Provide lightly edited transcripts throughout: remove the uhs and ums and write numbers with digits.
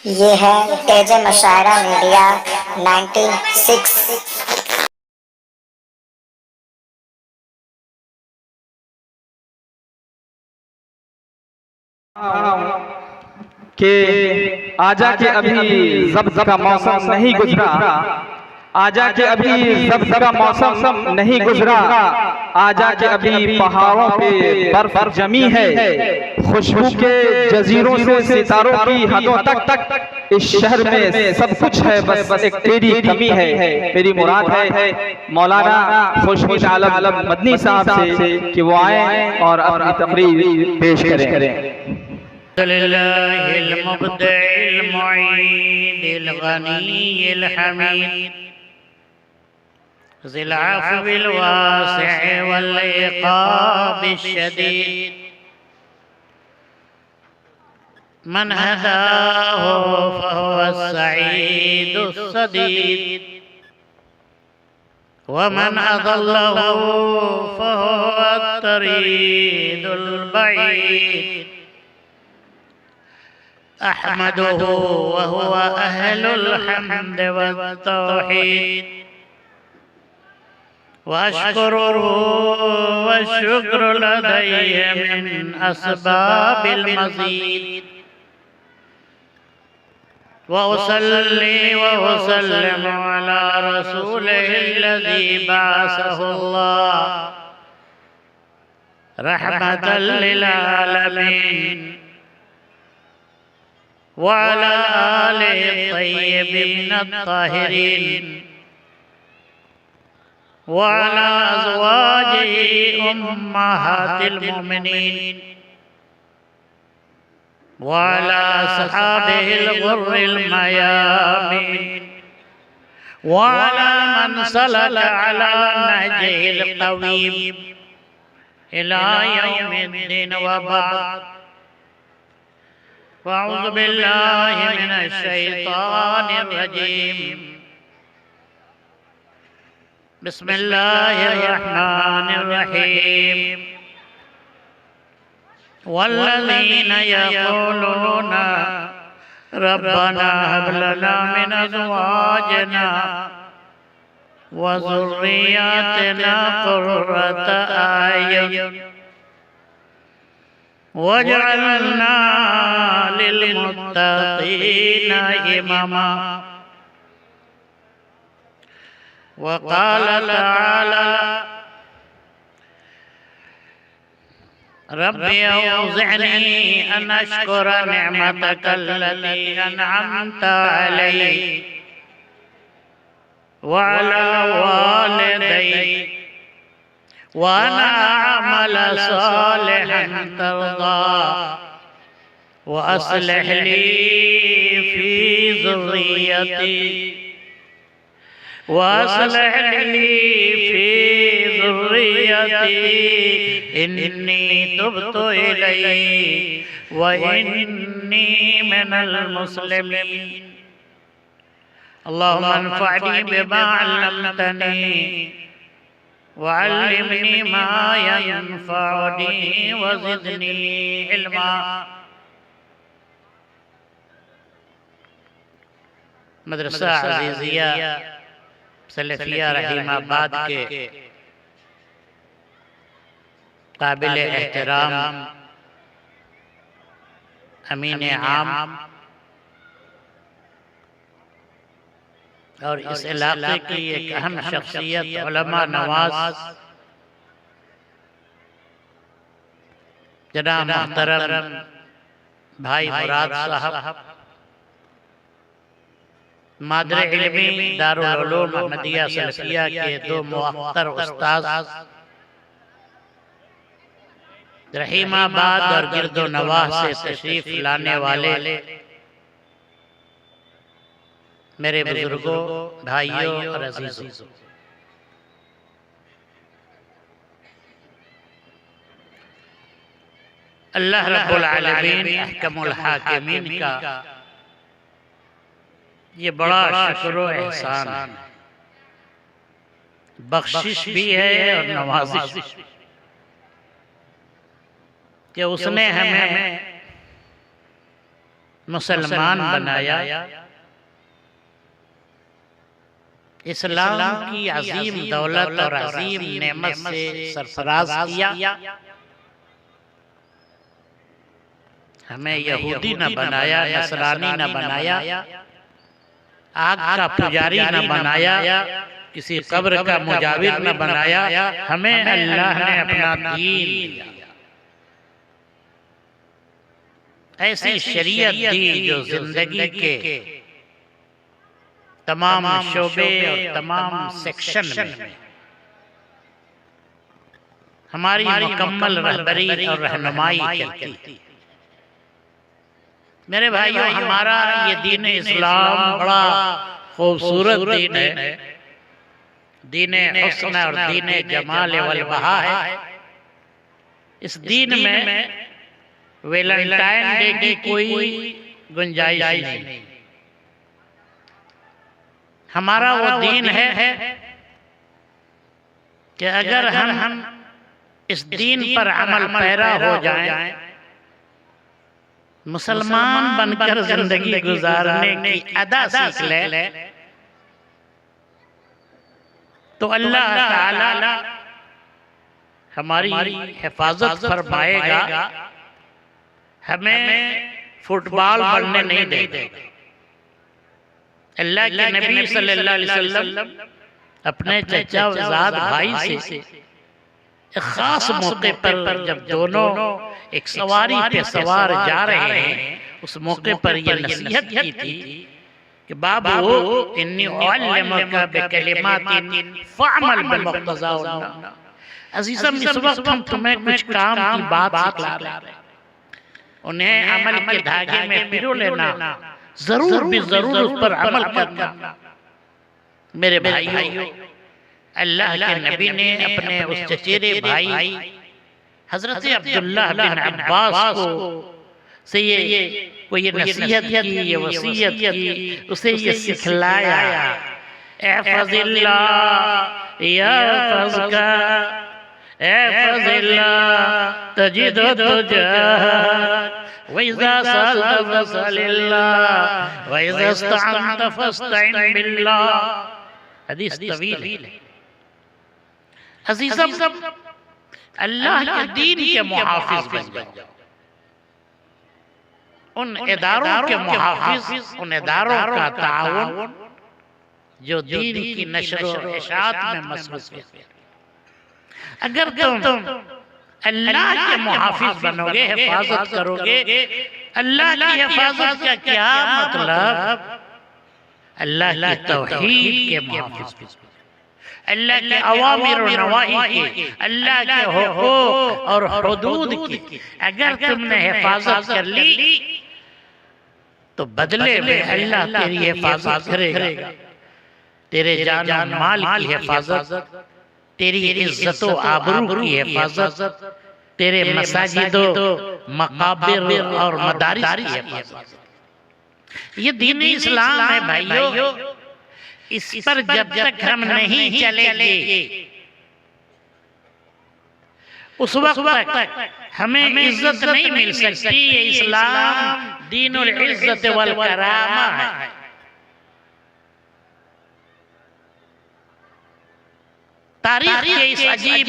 ये है तेज मशायरा मीडिया 96। कि आजा के अभी ज़ब्त का मौसम नहीं गुजरा, आजा के अभी ज़ब्त का मौसम नहीं गुजरा, आजा के अभी पहाड़ों पे बर्फ जमी है, खुशबू के जजीरों से सितारों की हदों तक इस शहर में सब कुछ है, बस एक तेरी कमी है। मेरी मुराद है मौलाना खुशबू आलम मदनी साहब से कि वो आए और अपनी तकरीर पेश करें। लिल्लाहिल मुब्दिल मुईदिल गनीयिल हमीद ज़िल अफ़्विल वासिअ वल इक़ाबिश शदीद मन हदाहु फहुवस सईदुस सदीद व मन अज़ल्लहु फहुवत तरीदुल बईद अहमदुहु व हुवा अहलुल हम्द वत्तौहीद व अश्कुरुहु वश्शुक्रु लदैहि मिन अस्बाबिल मज़ीद व उसल्ली व उसल्लिमु अला रसूलिहिल्लज़ी बअसहुल्लाह रहमतल लिल आलमीन वअला आलिहि तय्यिबीन अत्ताहिरीन वअला अज़वाजिहि उम्महातिल मुमिनीन वअला अस्हाबिहिल गुर्रिल मयामीन वअला मन सलका अला नहजिहिल क़वीम इला यौमिद्दीन व बअद अऊज़ु बिल्लाहि मिनश शैतानिर रजीम बिस्मिल्लाहिर रहमानिर रहीम वल्लज़ीना यक़ूलूना रब्बना हब लना मिन अज़वाजिना व ज़ुर्रिय्यतिना क़ुर्रता अय्युन वजअलना लिलमुत्तक़ीना इमामा वक़ाल तआला रब्बी औज़िअनी अन अश्कुरा निअमतकल्लती अनअमत अलैहि व अला वालिदैया व अन अअमल सालिहन तर्दा व अस्लिह ली फी ज़ुर्रियती व अस्लिह ली फी ज़ुर्रियती इन्नी तुब्तु इलैक व इन्नी मिनल मुस्लिमीन अल्लाहुम्मा अन्फ़अनी बिमा अल्लमतनी वअल्लिमनी मा यंफ़अनी वज़िदनी इल्मा। मदरसा अज़ीज़िया सलफ़िया रहीमाबाद के काबिल एहतराम अमीन आम और इस इलाके की एक अहम शख्सियत उलमा नवाज जनाब मोहतरम भाई मुराद साहब मादरे इल्मी दारुल उलूम अहमदिया सलफिया के दो मुअत्तर उस्ताद रहीमाबाद और गिरदो नवाह से तशरीफ लाने वाले मेरे बुजुर्गों, भाइयों और अजीजों, अल्लाह रब्बुल आलमीन अहकमुल हाकिमीन का ये बड़ा शुक्र व एहसान है, बख्शिश भी है और नवाजिश भी, कि उसने हमें मुसलमान बनाया, इस्लाम की अजीम दौलत और अजीम नेमत से सरफराज किया। हमें यहूदी न बनाया, नसरानी न बनाया, आग का पुजारी न बनाया, किसी कब्र का मुजाविर न बनाया। हमें अल्लाह ने अपना दीन दिया, ऐसी शरीयत दी जो जिंदगी के तमाम शोबे और तमाम सेक्शन में हमारी मुकम्मल रहबरी और रहनुमाई करती। मेरे भाइयों, हमारा ये दीन इस्लाम बड़ा खूबसूरत दीन है, दीन हुस्न और दीन जमाल वल बहा है। इस दीन में वैलेंटाइन डे की कोई गुंजाइश नहीं। हमारा वो दीन है कि अगर हम इस दीन पर अमल पैरा हो जाएं, मुसलमान बनकर जिंदगी गुजारने की अदा सीख ले, तो अल्लाह ताला हमारी हिफाजत फरमाएगा, हमें फुटबॉल बनने नहीं देगा। अल्लाह के नबी सल्लल्लाहु अलैहि वसल्लम अपने चचा ज़ाद भाई से एक खास मौके पर जब दोनों एक सवारी पे सवार जा रहे हैं, उस मौके पर यह नसीहत की थी कि बाबू इन्नी उअल्लिमुका बिकलिमातिन फअमल बिमुक्तज़ाहुन्ना। अज़ीज़म, इस वक्त हम तुम्हें कुछ काम की बात सिखला रहे हैं, उन्हें अमल के धागे में पिरो लेना, जरूर भी जरूर उस पर अमल करना। मेरे भाइयों, अल्लाह के नबी ने अपने उस चचेरे भाई हजरत अब्दुल्लाह बिन अब्बास को से ये नसीहत की, ये वसीयत की, उसे ये सिखलाया, एहफ़ज़िल्लाह यहफ़ज़का, एहफ़ज़िल्लाह तजिदहु तुजाहक, वइज़ा सअल्त फसअलिल्लाह, वइज़ा इस्तअनत फस्तइन बिल्लाह। हदीस तवील है। अज़ीज़म, अल्लाह के दीन के मुहाफिज बन जाओ, उन इदारों के मुहाफिज, उन इदारों का ताउन जो दीन की नशर और इशाअत में मसरूफ़ है। अगर तुम अल्लाह के मुहाफिज बनोगे, हिफाजत करोगे, अल्लाह की हिफाजत का क्या मतलब? अल्लाह की तौहीद के मुहाफिज, अल्लाह के अवामिर और नवाही की, अल्लाह के हुकूक और हुदूद की अगर तुमने हिफाजत कर ली, तो बदले में अल्लाह तेरी हिफाजत करेगा। तेरे जान और माल की हिफाजत, तेरी इज्जत व आबरू की हिफाजत, तेरे मसाजिदों, मकाबिर और मदारिस की हिफाजत। ये दीन इस्लाम है भाइयों। इस पर जब तक हम नहीं चलेंगे, उस वक्त तक हमें इज्जत नहीं मिल सकती। ये इस्लाम दीनुल इज्जत वल करामा है। तारीख के इस अजीब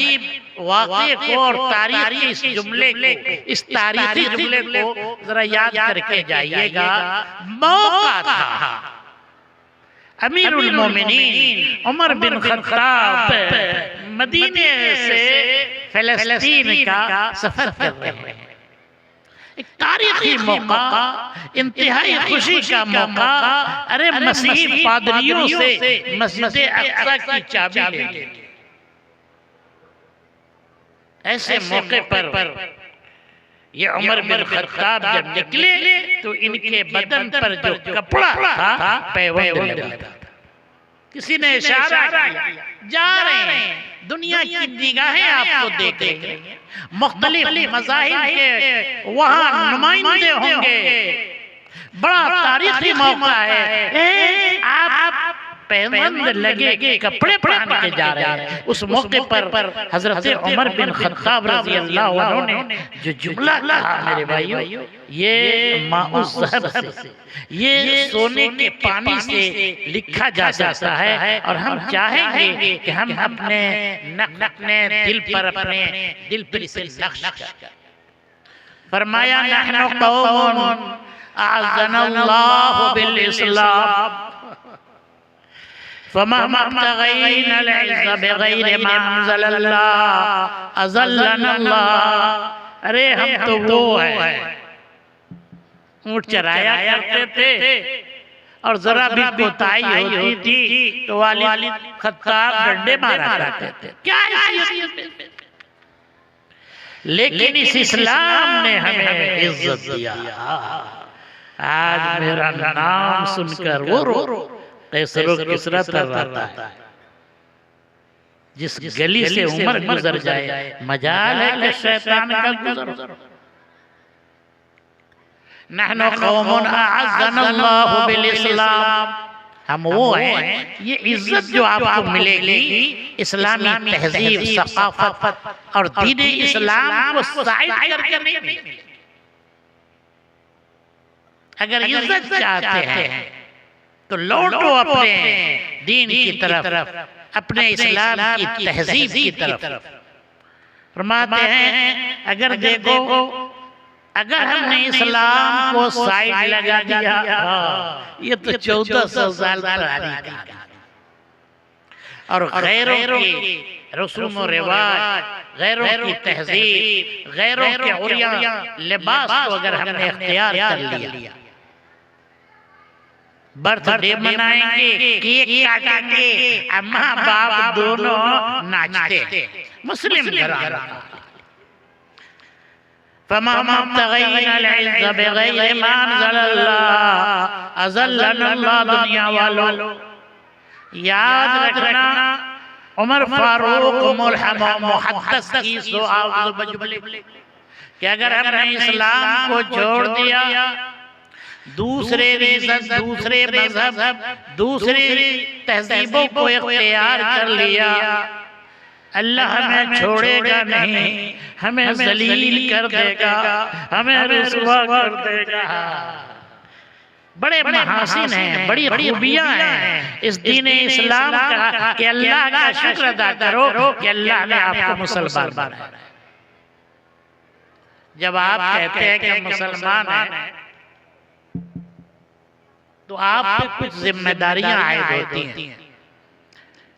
वाक़े को और तारीख के इस जुमले को, इस तारीखी जुमले को जरा याद करके जाइएगा। मौका था अमीरुल मोमिनीन उमर बिन खत्ताब मदीने से फ़लस्तीन का सफर कर रहे हैं। एक तारीखी मौका, इंतहाई खुशी का मौका। अरे मसीह पादरियों से मस्जिद अक़सा की चाबी ले ली। ऐसे मौके पर ये उमर बिन खत्ताब जब निकले तो इनके बदन पर जो कपड़ा था पैबंद लगा था। किसी ने इशारा किया, जा रहे हैं, दुनिया की निगाहें आपको देख रही हैं, मुख्तलिफ मज़ाहिब के वहाँ नुमाइंदे होंगे, बड़ा तारीखी मौका है। आप पैबंद लगे कपड़े पहन के जा रहे हैं। उस मौके पर हजरत उमर बिन खत्ताब रज़ी अल्लाह अन्हु ने जो जुमला कहा मेरे भाइयों, ये माउस ज़हब से, ये सोने के पानी से लिखा जा सकता है। और हम चाहेंगे कि हम अपने दिल पर इसे नक्श करें। फरमाया नहनु कौमुन अअज़्ज़नल्लाहु बिल इस्लाम फमा मब्तगैना अल-इज़्ज़ बिगैरि मा अंज़लल्लाह अज़ल्लनल्लाह। अरे हम तो वो है, ऊँट चराया करते थे और जरा भी कोताही होती थी तो वालिद खत्ताब डंडे मारा करते थे। क्या है? लेकिन इस इस्लाम ने हमें इज्जत दिया। आज मेरा नाम सुनकर वो रो कैसरो किसरा तर रहा है। जिस गली से उमर गुजर जाए मजाल है कि शैतान का गुजर। नहनु कौमुन अअज़्ज़नल्लाहु बिल इस्लाम, हम वो हैं। ये इज्जत जो आपको मिलेगी इस्लामी तहजीब, सकाफत और दीन इस्लाम को साइड करके नहीं मिलेगी। अगर इज्जत चाहते हैं तो लौटो अपने दीन की तरफ, अपने इस्लाम की तहजीब की तरफ। फरमाते हैं अगर देखो, अगर हमने इस्लाम को साइड लगा दिया, ये तो 1400 साल पुरानी कहानी और गैरों की रसूम और रिवाज, गैरों की तहजीब, गैरों के उरिया लिबास को अगर हमने इख्तियार कर लिया, बर्थडे मनाएंगे, केक काटेंगे, अम्मा बाप दोनों नाचते, मुस्लिम घराना। फमा मब्तगैना अल-इज़्ज़ बिगैरि मा अंज़लल्लाह अज़ल्लनल्लाह। दुनिया वालों याद रखना, उमर फारूक मुहद्दिस की सो आवाज़ बजुबली कि अगर हमने इस्लाम को छोड़ दिया, दूसरे रीज़न, दूसरे मजहब, दूसरी तहजीबों को इख्तियार कर लिया, अल्लाह हमें छोड़ेगा नहीं, हमें जलील कर देगा, हमें रुसवा कर देगा। बड़े महासिन हैं, बड़ी खूबियां हैं इस दीन इस्लाम का कि अल्लाह का शुक्र अदा करो कि अल्लाह ने आपको मुसलमान बनाया। जब आप कहते हैं कि मुसलमान हैं तो आप पे कुछ जिम्मेदारियां आयद होती हैं।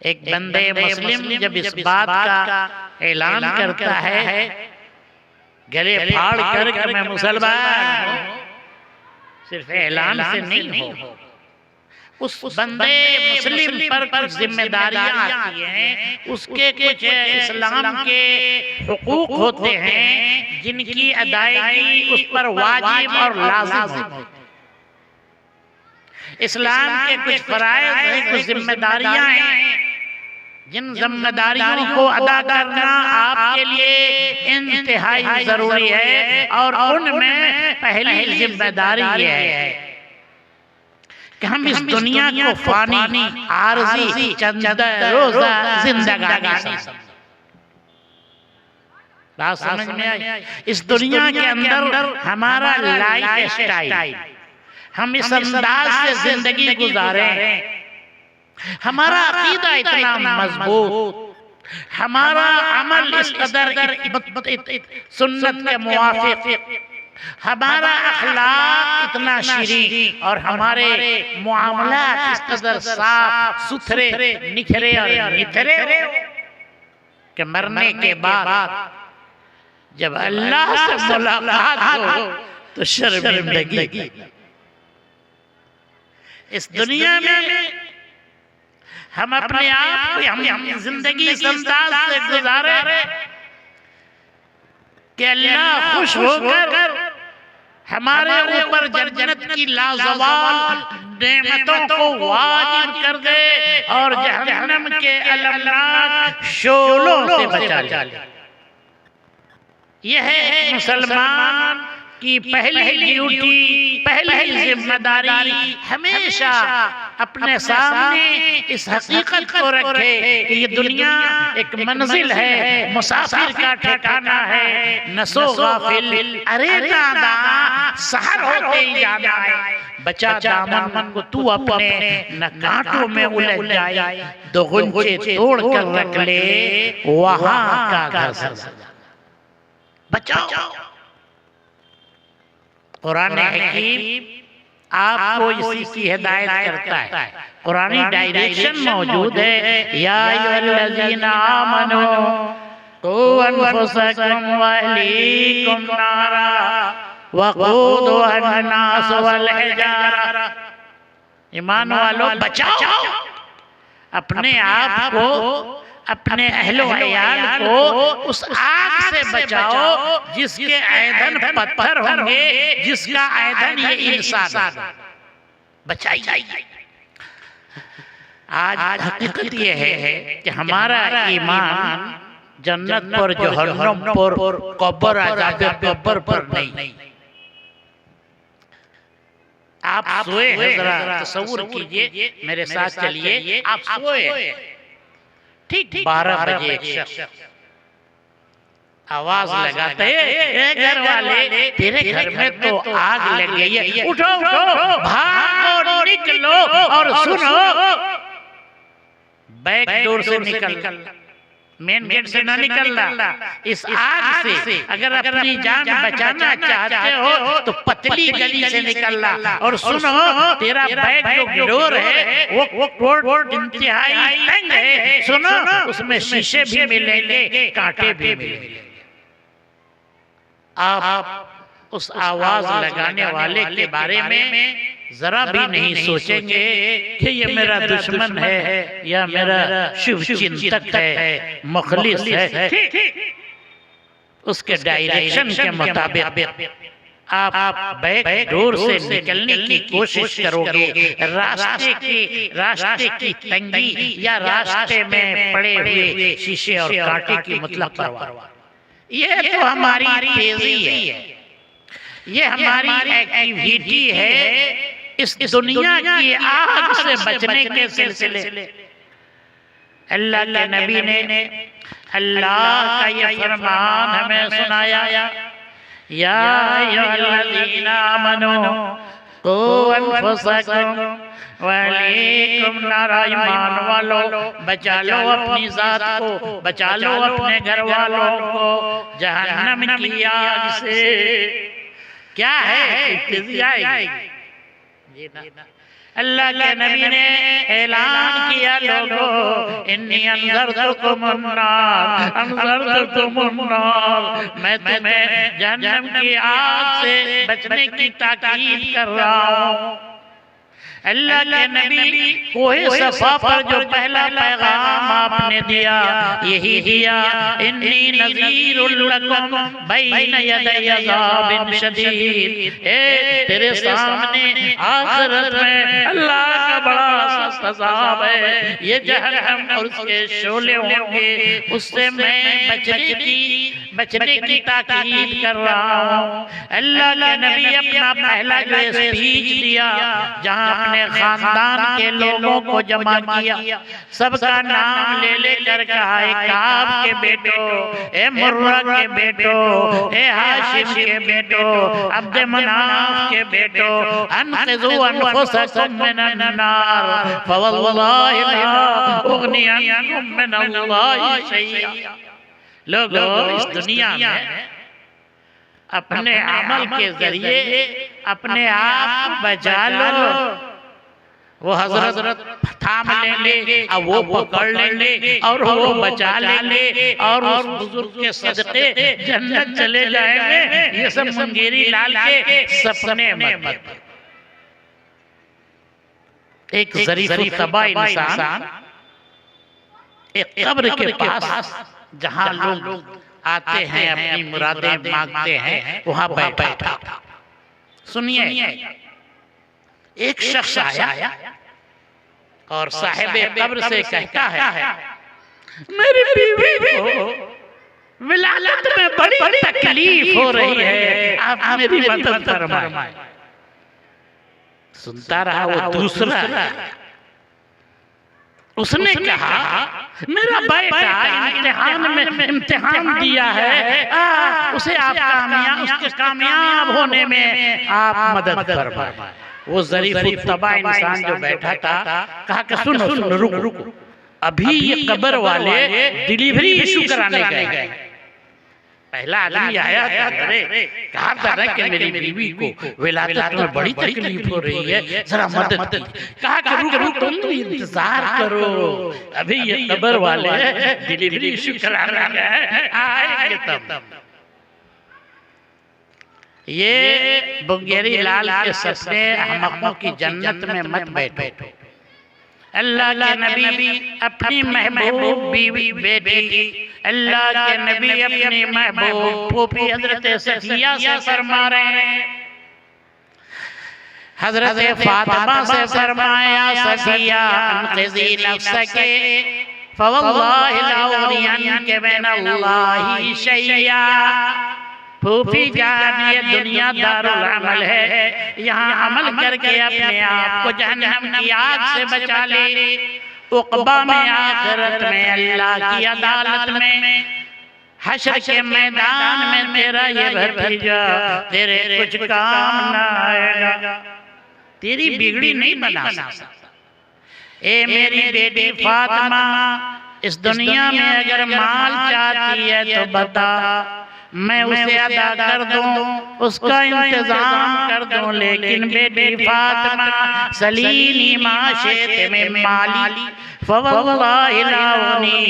एक बंदे मुस्लिम जब इस बात का ऐलान करता है गले फाड़ कर कि मैं मुसलमान हूं, सिर्फ ऐलान से नहीं हो, उस बंदे मुस्लिम पर कुछ जिम्मेदारियां आती हैं, उसके कुछ इस्लाम के हुकूक होते हैं जिनकी अदायगी उस पर वाजिब और लाजिम है। इस्लाम के कुछ फराइज़ हैं, कुछ जिम्मेदारियां हैं जिन जिम्मेदारियों को अदा करना आपके लिए इंतहाई जरूरी है। और उनमें पहली जिम्मेदारी ये है कि हम इस दुनिया को फानी, आरज़ी, चंद रोज़ा जिंदगानी बात समझ में आई। इस दुनिया के अंदर हमारा लाइफ स्टाइल, हम इस अंदाज से जिंदगी गुजारे, हमारा अकीदा इतना मजबूत, हमारा अमल इस कदर सुन्नत के मुवाफिक, हमारा अखलाक इतना शीरीन और हमारे मुआमलात इस कदर साफ सुथरे, निखरे और निथरे कि मरने के बाद जब अल्लाह से मुलाकात हो तो शर्मिंदगी। इस दुनिया में हम अपने आप को हम जिंदगी इस अंदाज से गुजारे कि अल्लाह खुश होकर हमारे ऊपर जन्नत की लाजवाब नेमतों को वाजिब कर दे और जहन्नम के अलमनाक शोलों से बचा ले। यह है मुसलमान कि पहली ड्यूटी, पहली जिम्मेदारी हमेशा अपने सामने इस हकीकत को रखे कि ये दुनिया एक मंजिल है, मुसाफिर का ठिकाना है। नसो गाफिल, अरे दादा सहर होते ही जाना है। बचा दामन को तू अपने न कांटों में उलझ जाए, दो गुंजे तोड़ कर रख ले वहां का घर सजा। बचाओ। कुरान हकीम आपको इसी की हिदायत करता है। कुरानी डायरेक्शन मौजूद है। या अय्युहल्लज़ीना आमनू कू अनफुसकुम व अहलीकुम नारा वक़ूदुहा अन्नास वल हिजारा। ईमान वालों, बचाओ अपने आप को, अपने अहलो अयाल को उस आग से बचाओ जिसके ईंधन पत्थर होंगे, जिसका ईंधन ये इंसान। बचाइए। आज हकीकत ये है कि हमारा ईमान जन्नत पर, जहन्नम पर, कब्र अज़ाब कब्र पर नहीं। आप सोए हैं, जरा तसव्वुर कीजिए, मेरे साथ चलिए। आप सोए, ठीक 12 बजे एक शख्स आवाज लगाते हैं, घर वाले तेरे घर में तो आग लग गई है, उठो उठो, भागो, निकलो और सुनो। बैक डोर से निकल, मेन गेट से ना निकलना। इस आग से अगर अपनी जान बचाना चाहते हो तो पतली गली से निकलना। और सुनो, तेरा बैक जो डोर है वो कोर्ट इंतहाई तंग है। सुनो, उसमें शीशे भी मिलेंगे, कांटे भी मिलेंगे। आप उस आवाज लगाने वाले के बारे में जरा भी नहीं सोचेंगे कि ये मेरा दुश्मन है या मेरा शुभ चिंतक है, मुखलिस है। उसके डायरेक्शन के मुताबिक आप बैक डोर से निकलने की कोशिश करोगे। रास्ते की तंगी या रास्ते में पड़े हुए शीशे और कांटे की मतलब परवाह, ये तो हमारी तेजी है, ये हमारी एक्टिविटी है इस दुनिया की आग से बचने के सिलसिले। अल्लाह के नबी ने अल्लाह का ये फरमान हमें सुनाया। या अय्युहल्लज़ीना आमनू कू अनफुसकुम व अहलीकुम नारा। ईमान वालों, बचा लो अपनी जात को, बचा लो अपने घर वालों को जहन्नम की आग से। क्या है? अल्लाह के नबी ने ऐलान किया, लोगों इन्नी अंज़रतुकुमुन नार, मैं तुम्हें जहन्नम की आग से बचने की ताकीद कर रहा हूँ। अल्लाह के नबी कोहे सफा पर जो पहला पैगाम आपने दिया, यही दिया, इन्नी नज़ीरुल लकुम बैन यदै अज़ाबिन शदीद। तेरे सामने आखिरत में अल्लाह का बड़ा सख्त अज़ाब है, ये जहन्नम और उसके शोले होंगे, उससे मैं बचने की ताकीद कर रहा हूँ। अल्लाह के नबी अपना पहला जो स्पीच दिया, जहाँ अपने खानदान के लोगों को जमा किया, सबका नाम ले लेकर कहा, ए काब के बेटो, ए मुर्रा के बेटो, ए हाशिम के बेटो, अब्द मनाफ के बेटो, अनक़िज़ू अनफुसकुम मिनन नार फवल्लाहि ला उग़नी अन्कुम मिनल्लाहि शैआ। लोगों, इस दुनिया में अपने अमल के जरिए अपने आप बचा लो। वो हजरत थाम लेंगे, अब वो पकड़ लेंगे और वो बचा लेंगे और उस बुजुर्ग के सदक़े जन्नत चले जाएंगे। ये सब मुंगेरी लाल के सपने मत। एक ज़रीफ़ तबा इंसान एक कब्र के पास जहाँ लोग आते हैं अपनी मुरादें मांगते हैं, वहां बैठा। सुनिए, एक शख्स आया और साहिब कब्र से कहता है, मेरी बीवी को विलादत में बड़ी तकलीफ हो रही है, आप मेरी मदद फरमाएं। सुनता रहा वो दूसरा, उसने कहा मेरा बेटा इम्तिहान दिया है, उसे आप उसके कामयाब होने में आप मदद फरमाएं। वो ज़रीफ़ तबा इंसान जो बैठा था कहा कि सुनो सुनो रुको, अभी ये कब्र वाले डिलीवरी इशू कराने गए। पहला आदमी आया कहा था कि मेरी बीवी को विलादत में बड़ी तकलीफ हो रही है, जरा मदद की। कहा कि रुक तुम इंतजार करो, अभी ये कब्र वाले डिलीवरी इशू कराने गए, आएंगे तब। ये बुंगेरी लाल के सपने अहमकों की जन्नत में मत बैठो। अल्लाह के नबी अपनी महबूब बीवी बेटी, अल्लाह के नबी अपनी महबूब फूफी हजरत सफिया से फरमा रहे हैं, हजरत फातिमा से फरमाया सफिया अनक़िज़ी नफ़्सके फ़वल्लाहि ला उग़नियन्के मिनल्लाहि शैया। फूफी जान ये दुनिया दारुल अमल है, यहाँ अमल करके अपने आप को जहन्नम की आग से बचा ले। उक़बा में आखिरत में अल्लाह की अदालत में हश्र के मैदान में तेरा ये भतीजा तेरे कुछ काम ना आएगा, तेरी बिगड़ी नहीं बना सकता। ए मेरी बेटी फातिमा, इस दुनिया में अगर माल चाहती है तो बता, मैं उसे अदा कर दूं, उसका इंतजाम कर दूं, लेकिन बेटी फातिमा सलीनी माशे में माली फवल्लाहि ला उग़नी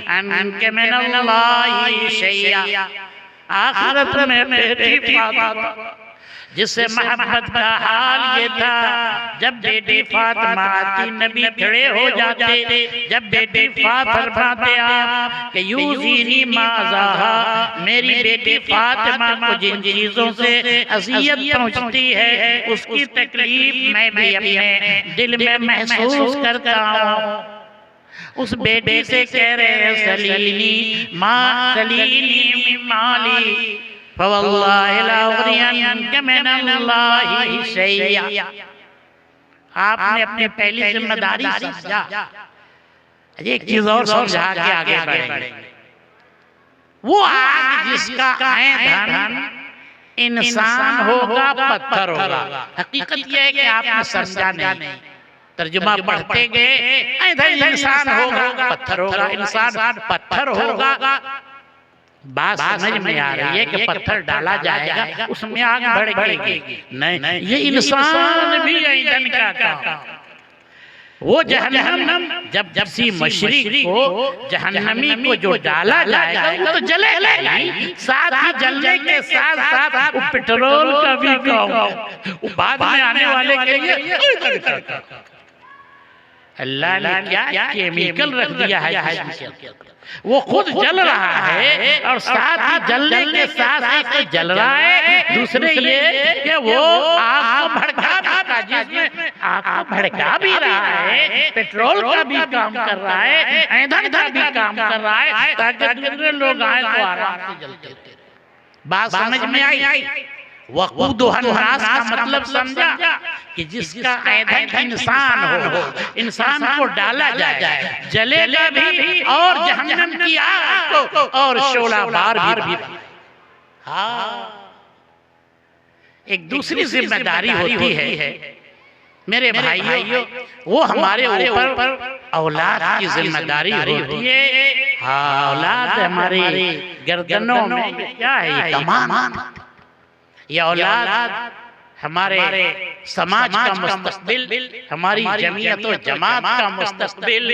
अन्के मिनल्लाहि शैया। आखिरत में बेटी फातिमा जिससे मोहब्बत का हाल ये था, जब बेटी फातिमा आती नबी खड़े हो जाते। जब बेटी फरमाते आप कि यूज़ीनी माज़ाहा, मेरी बेटी फातिमा को जिन चीज़ों से अज़ियत पहुँचती है उसकी तकलीफ मैं भी अपने दिल में महसूस करता हूँ। उस बेटी से कह रहे हैं सलीनी माली फवल्लाहि ला उग़नियन्के मिनल्लाहि शैया। आपने अपनी पहली जिम्मेदारी समझा, एक चीज और समझा के आगे बढ़ेंगे। वो आग जिसका ईंधन इंसान होगा पत्थर होगा। हकीकत यह है कि आपने समझा नहीं, तर्जुमा पढ़ते गए, ईंधन इंसान होगा पत्थर होगा, इंसान पत्थर होगा। बात समझ में आ रही है कि पत्थर डाला जाएगा उसमें आग भड़केगी, नहीं, ये इंसान भी ईंधन का काम। वो जहन्नम जब किसी मुशरिक को जहन्नमी को जो डाला जाएगा वो तो जलेगा नहीं, साथ ही जलने के साथ साथ वो पेट्रोल का भी काम, वो बाद में आने वाले के लिए अल्लाह ने क्या केमिकल रख दिया है, वो खुद जल रहा है और साथ ही जलने के साथ साथ जल रहा है। दूसरे ये कि वो आग को भड़का, जिसमें आग को भड़का भी रहा है, पेट्रोल का भी काम कर रहा है, ईंधन का भी काम कर रहा है, ताकि दूसरे लोग आए तो आराम से जलते। बात समझ में आई? वक़ूदुहन्नास का मतलब समझा कि जिसका ईंधन इंसान हो, इंसान को डाला जाए, जलेगा भी और जहन्नम की आग को और शोला बार भी। हाँ, एक दूसरी जिम्मेदारी होती है मेरे भाइयों, वो हमारे ऊपर औलाद की जिम्मेदारी होती है। हाँ, औलाद हमारी गर्दनों में क्या है, कमान। ये औलाद हमारे समाज का मुस्तकबिल, हमारी जमीयत और जमात का मुस्तकबिल,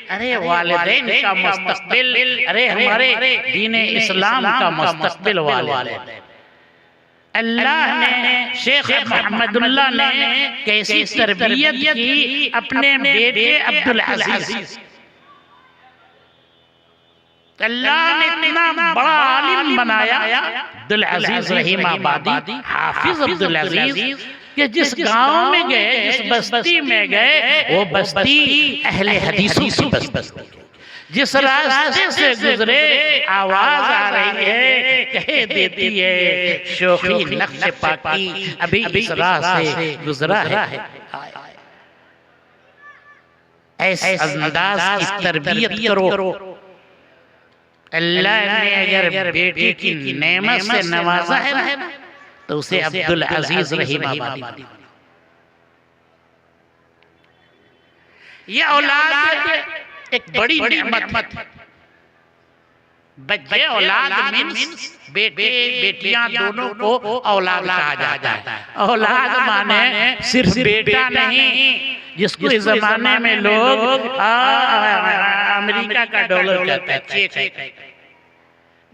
अरे वालिदैन का मुस्तकबिल, अरे हमारे दीन इस्लाम का मुस्तकबिल वाले। अल्लाह ने शेख मोहम्मदुल्लाह ने कैसी तरबियत की अपने बेटे अब्दुल अजीज। अल्लाह ने इतना बड़ा आलिम बनाया अब्दुल अजीज रहीमाबादी, हाफिज अब्दुल अजीज, कि जिस गांव में गए, जिस बस्ती में गए, वो बस्ती अहले हदीसों की बस्ती। जिस रास्ते से गुजरे आवाज आ रही है, कह देती है शोखी नक्श पाकी अभी इस राह से गुजरा है। ऐसे अंदाज की तरबियत करो। अल्लाह ने अगर बेटी की नेमत से नवाजा है ना, तो उसे अब्दुल अजीज रहीमाबादी। यह औलाद एक बड़ी नेमत। बच्चे औलाद मीन्स बेटे बेटियां दोनों को औलाद कहा जाता है। औलाद माने सिर्फ बेटा नहीं, जिसको इस जमाने में लोग अमेरिका का डॉलर कहते हैं।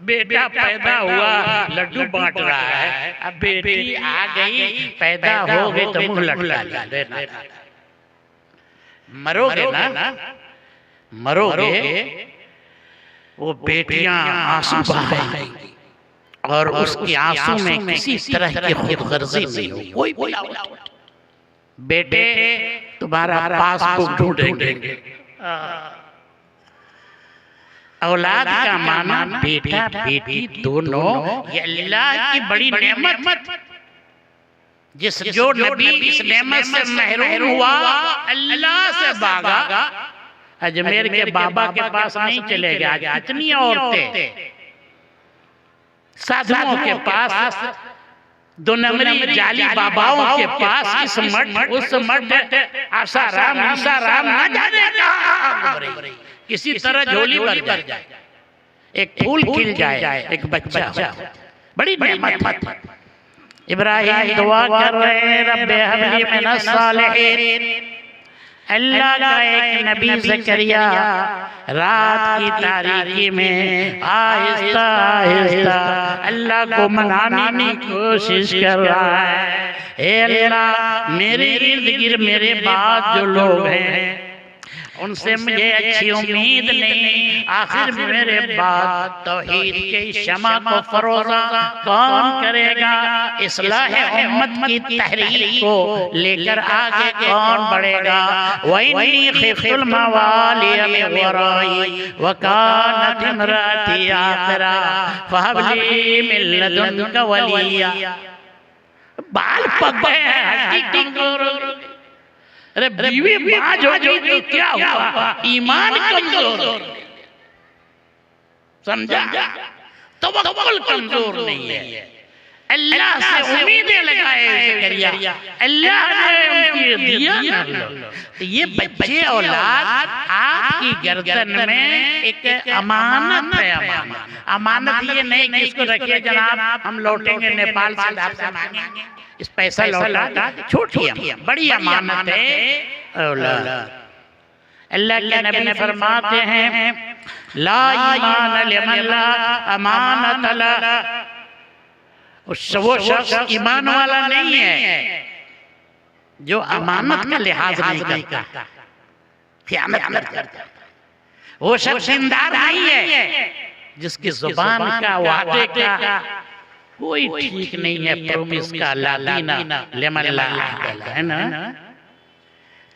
बेटा पैदा हुआ लड्डू बांट रहा है, अब बेटी आ गई पैदा हो गई तो मुंह लटका देना। मरोगे ना, मरोगे, वो बेटियां आंसू बहाएंगी और उसके आंसू में किसी तरह की खुदगर्जी नहीं हो। कोई बोला बेटे तुम्हारा पासबुक ढूंढेंगे। औलाद का माना बेटा बेटी दोनों, ये अल्लाह की बड़ी नेमत। जो नबी इस नेमत से महरूम हुआ, अल्लाह से भागा, अजमेर के बाबा के पास नहीं चले गए। आज इतनी औरतें साधुओं के पास, दो नंबरी जाली बाबाओं के पास, इस मठ उस मठ, आसाराम ना जाने कहां, किसी तरह झोली भर जाए, एक फूल खिल जाए, एक बच्चा, बड़ी नेमत। इब्राहिम दुआ कर रहे हैं, रब्बे हबली मिनस सालिहीन। अल्लाह का एक नबी ज़करिया रात की तारीकी में आहिस्ता आहिस्ता अल्लाह को मनाने की कोशिश कर रहा है। हे अल्लाह, मेरे इर्द गिर्द मेरे बाद जो लोग हैं उनसे मुझे अच्छी उम्मीद नहीं, आखिर मेरे बाद तौहीद के शमा को फरोजा कौन करेगा? इस्लाह उम्मत की तहरीक को लेकर आगे कौन बढ़ेगा? वइन्नी खिफ्तुल मवालिय मिन वराई व कानत इम्राती आखिरा फहबली मिन लदुनका वलिया। बाल पक गए हैं, हड्डी कमजोर हो गई। अरे बीवी बाज हो गई तो क्या हुआ? ईमान कमजोर, समझा? तवक्कुल कमजोर नहीं है। अल्लाह से उम्मीदें लगाए ज़करिया, अल्लाह ने उनकी दिया ना। ये बच्चे औलाद आपकी गर्दन में एक अमानत है। अमानत ये नहीं कि इसको रखिए जनाब, हम लौटेंगे नेपाल से आपसे मांगेंगे इस पैसा लौटा, छोटी बड़ी अमानत है औलाद। अल्लाह के नबी फरमाते हैं, ला ईमान लिमन ला अमानत ला। वो शख्स ईमान वाला नहीं है जो अमानत का लिहाज नहीं करता, खयानत करता। वो शख्स ईमानदार नहीं है जिसकी जुबान का, वादे का कोई ठीक नहीं है, प्रोमिस का लादीना लेमन ला है ना।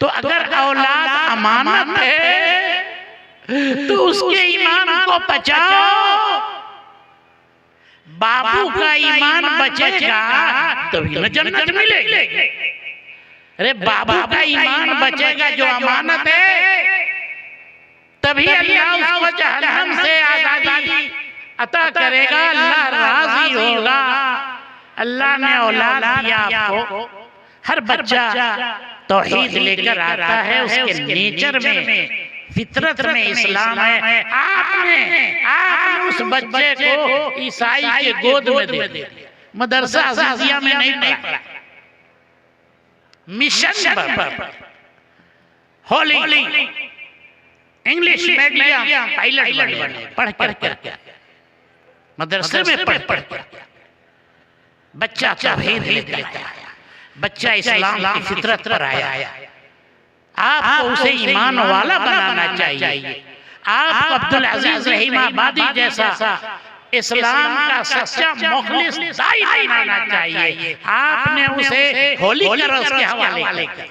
तो अगर औलाद अमानत है तो उसके ईमान को बचाओ। बाबू का ईमान बचेगा तभी न जन्नत मिलेगी। अरे बाबू का ईमान बचेगा जो अमानत है, तभी अल्लाह उसको जहन्नम से आजादी अता करेगा, अल्लाह राजी होगा। अल्लाह ने औलाद दिया आपको। हर बच्चा तौहीद लेकर आता है, उसके नेचर में, फितरत में इस्लाम है। आपने उस बच्चे को ईसाई के गोद में दे दिया, मदरसा अज़ीज़िया में नहीं पढ़ा, मिशन पर, होली इंग्लिश मीडियम पायलट बने, पढ़ कर मदरसे में पढ़ बच्चा तौहीद लेकर आया, बच्चा इस्लाम की फितरत पर आया। आपको उसे ईमान वाला बनाना चाहिए। आप अब्दुल अजीज रहीमाबादी जैसा इस्लाम का सच्चा मुखलिस दाई बनाना चाहिए। आपने उसे होली का रस के हवाले कर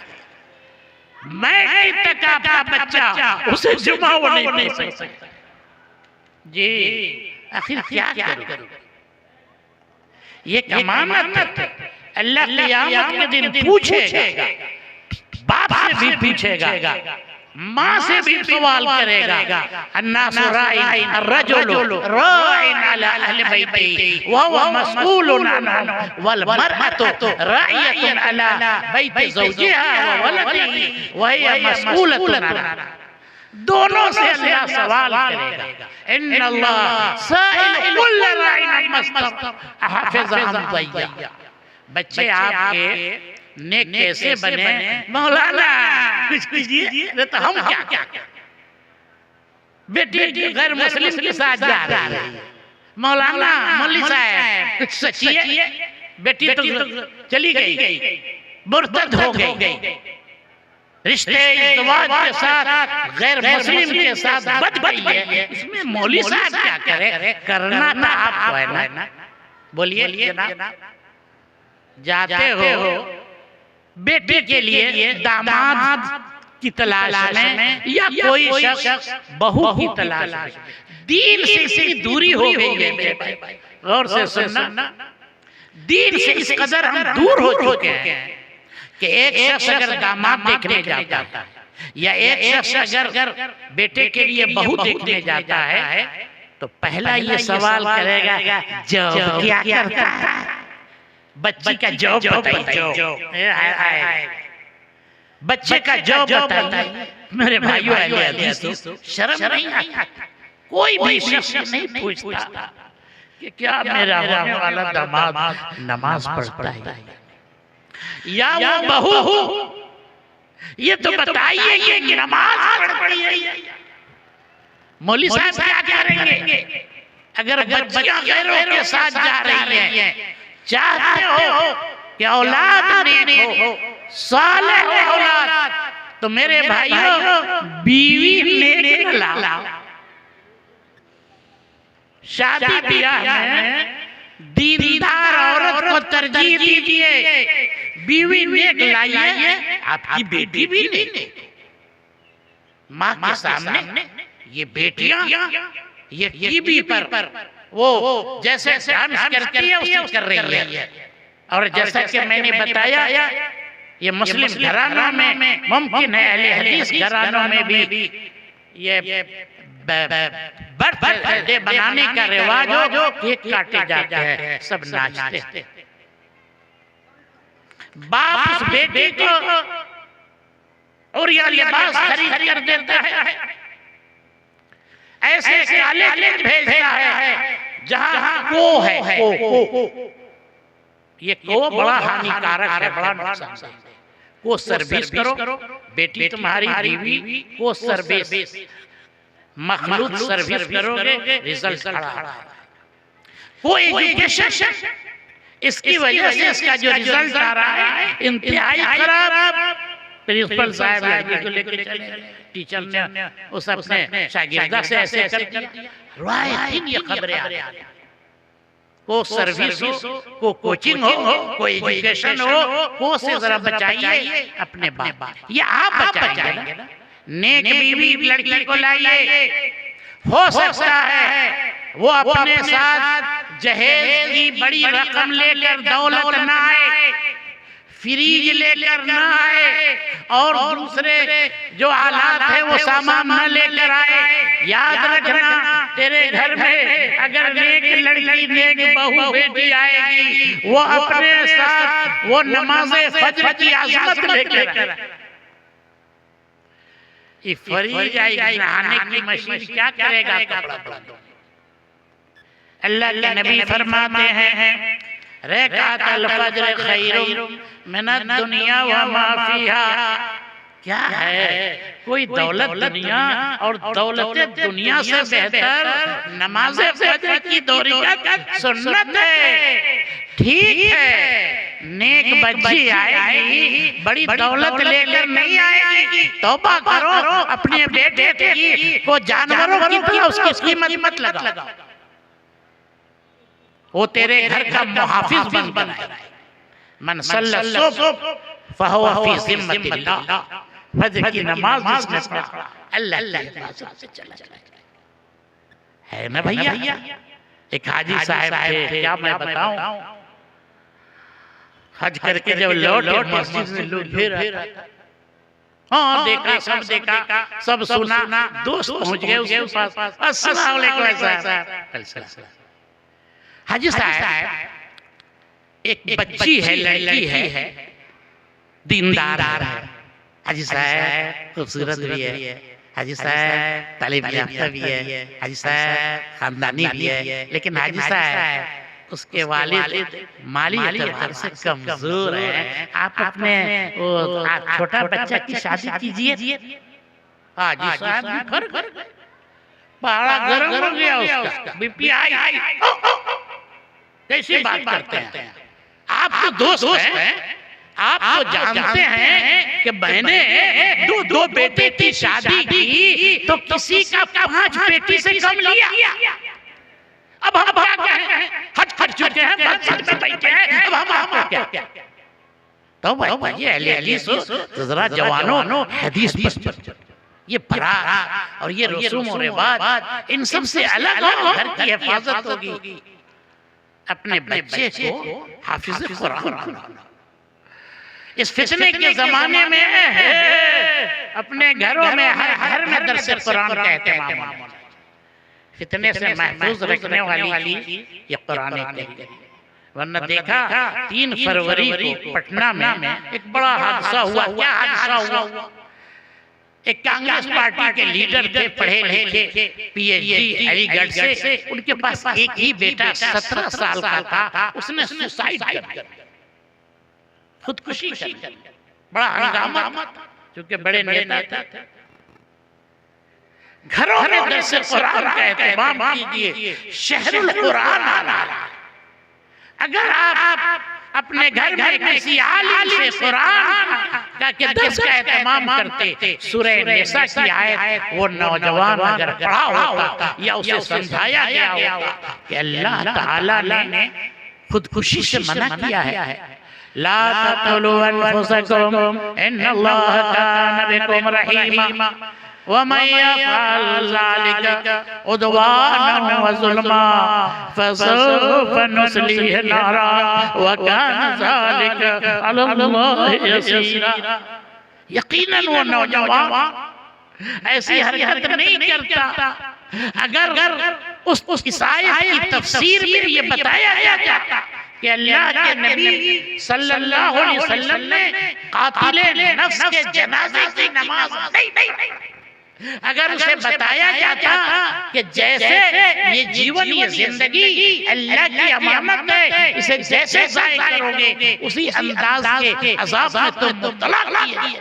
मैं तक आपका बच्चा उसे जुमा वो नहीं पढ़ सकता। जी आखिर क्या करूं? ये अमानत है। अल्लाह क़यामत के दिन पूछेगा, बाप से भी पूछेगा, माँ से भी सवाल करेगा। अन्नासु राइन अर्रजुलु राइन अला अहलि बैती व हुवा मस्ऊलुन अन्हु वल मरअतु राइयतुन अला बैति ज़ौजिहा व वलदिही व हिय मस्ऊलतुन अन्हा। दोनों से अल्लाह सवाल करेगा। इन्नल्लाह साइलु कुल्ल राइन मस्तहफ़िज़ अम ज़य्या। बच्चे आपके नेक कैसे बने मौलाना कुछ कीजिए, तो हम क्या? बेटी गैर मुस्लिम के साथ जा रही है, मौलाना मौलवी साहब कुछ सोचिए। बेटी तो चली गई, मुर्तद हो गई, रिश्ते इज़्दिवाज के साथ गैर मुस्लिम के साथ बच गई है, इसमें मौलवी साहब क्या करे? करना था आपको है ना। बोलिए जनाब। जाते हो बेटे के लिए दामाद की तलाश में या कोई शख्स बहू की तलाश में, दीन से इसी दूरी हो गई है मेरे भाई। गौर से सुनना, दीन से इस कदर हम दूर हो चुके हैं कि एक शख्स अगर दामाद देखने जाता है या एक शख्स अगर बेटे के लिए बहू देखने जाता है तो पहला ये सवाल करेगा, जॉब क्या करता है? बच्ची का जॉब बताइए, बच्चे का जॉब बताइए। मेरे भाइयों हदीस, शर्म नहीं आता? कोई भी शख्स नहीं पूछता कि क्या मेरा होने वाला दामाद नमाज पढ़ता है या वो बहू, ये तो बताइए कि नमाज पढ़ती है। मौलवी साहब क्या करेंगे अगर बच्चियां गैरों के साथ जा रही हैं? चाहते हो कि औलाद नेक हो, सालेह हो औलाद, तो मेरे भाइयों बीवी नेक लाओ। शादी ब्याह में दीनदार औरत को तरजीह दीजिए, बीवी नेक लाइए, आपकी बेटी भी नेक। माँ के सामने ये बेटियां ये टीवी पर वो जैसे डांस करती है उसे कर रही है। और जैसा कि मैंने बताया ये मुस्लिम घरानों में मुमकिन है, अहले हदीस घरानों में भी ये बर्थडे बनाने का रिवाज हो, केक काटे जाते हैं, सब नाचते हैं। बाप उस बेटे को और यह लिबास खरीद कर देता है, ऐसे कॉलेज भेजता है जहां को है, को ये को बड़ा हानिकारक है, बड़ा नुकसान है। को सर्विस करो, बेटी तुम्हारी बीवी को सर्विस, मखलूत सर्विस करोगे, रिजल्ट खड़ा है। को एजुकेशन, इसकी वजह से इसका जो रिजल्ट आ रहा है इंतहाई खराब। प्रिंसिपल साहब लड़की को लेकर चले, टीचर ने उस अपने शागिर्दा से ऐसे कर दिया। रायतीन ये खबरें आ रही हैं। को सर्विस हो, को कोचिंग हो, को एजुकेशन हो, को से जरा बचाइए अपने बाप। ये आप बचाएंगे ना। नेक बीवी लड़की को लाइए, हो सकता है वो अपने साथ जहेज की बड़ी रकम लेकर दौलत ना आए, फ्रीज लेकर ना आए, और दूसरे जो आलात है वो सामान न लेकर आए। याद रखना, तेरे घर में अगर नेक लड़की नेक बहू बेटी आएगी, वो अपने साथ वो नमाज़े फज्र की आज़मत लेकर फ्रीज आएगी, नहाने की मशीन क्या करेगा? कपड़ा। अल्लाह के नबी फरमाते हैं, रकातुल फज्र खैरुम मिनद दुनिया व मा फीहा। क्या है? कोई दौलत दुनिया और दौलत दुनिया से बेहतर नमाज फज्र की दोहरी का सुन्नत है। ठीक है, नेक बच्ची आएगी, बड़ी दौलत लेकर नहीं आएगी। तौबा करो, अपने बेटे की को जानवरों की तरह उसकी कीमत मत लगाओ। वो तेरे घर का मुहाफिज बन बनाए। मन सल्ला सुब्ह फहुवा फी जिम्मतिल्लाह, फजर की नमाज जिसने पढ़ा अल्लाह की हिफाजत से चला जाए। है ना भैया? एक हाजी साहब थे, क्या मैं बताऊं, हज करके जब लौटे मस्जिद में लोग फिर हाँ देखा, सब देखा, सब सुना, दोस्त पहुंच गए उसके पास, अस्सलाम वालेकुम साहब। हाजी साहब, एक बच्ची है, लड़की है, दीनदार है। हाजी साहब खूबसूरत भी है, हाजी साहब तालीम याफ्ता भी है, हाजी साहब खानदानी भी है, लेकिन हाजी साहब उसके वालिद माली एतबार से कमजोर है। आप अपने वो छोटा बच्चा की शादी कीजिए। हाजी साहब भी फर्क बड़ा गर्म हो गया, उसका बीपी आई। कैसी बात करते हैं आप? तो दोस्त हैं, आप तो जानते हैं कि मैंने दो बेटे की शादी की तो किसी का 5 बेटी से कम लिया। अब हम क्या कहें? हज कर चुके हैं, मस्जिद में बैठे हैं, अब हम आपको क्या? तो भाई अहले हदीस हो तो जरा जवानों हदीस पर ये बारात और ये रसूम और रिवाज इन सब से अलग हो, घर की हिफाजत होगी। अपने बच्चे को हाफिज कुरान बनाना। इस फितने के जमाने में अपने घरों में हर घर में दर्स कुरान का एहतमाम होना। फितने से महफूज रखने वाली ये कुरान है। वरना देखा 3 फरवरी को पटना में एक बड़ा हादसा हुआ। क्या हादसा हुआ? एक कांग्रेस पार्टी के लीडर थे, पढ़े लिखे, पीएचडी अलीगढ़ से, उनके पास एक ही बेटा 17 साल का था। उसने सुसाइड कर दिया, खुदकुशी कर ली। बड़ा हंगामा, क्योंकि बड़े नेता थे। घरों में दर्स कुरान का एहतमाम कीजिए। शहरुल कुरान आ रहा। अगर आप अपने घर में किसी आलिम से कुरान का दर्स का एहतमाम करते, सूरह निसा की आयत वो नौजवान अगर पढ़ा होता या उसे समझाया गया होता कि अल्लाह ताला ने खुदकुशी से मना किया है। ला तक़तुलू अनफुसकुम इन्नल्लाह कान बिकुम रहीमा वमन यफ़अल ज़ालिका उद्वानन व ज़ुल्मा फसौफ़ नुस्लीहि नारा व कान ज़ालिका अलल्लाहि यसीरा। यकीनन वो नौजवान ऐसी हरकत नहीं करता अगर उस आयत की तफसीर में ये बताया जाता कि अल्लाह के नबी सल्लल्लाहु अलैहि वसल्लम ने कातिले नफ्स के जनाजे की नमाज नहीं। अगर उसे बताया जाता कि जैसे ये जीवन, ये जिंदगी अल्लाह की अमानत है, इसे जैसे ज़ाया करोगे उसी अंदाज के अज़ाब में तुम मुब्तला किए।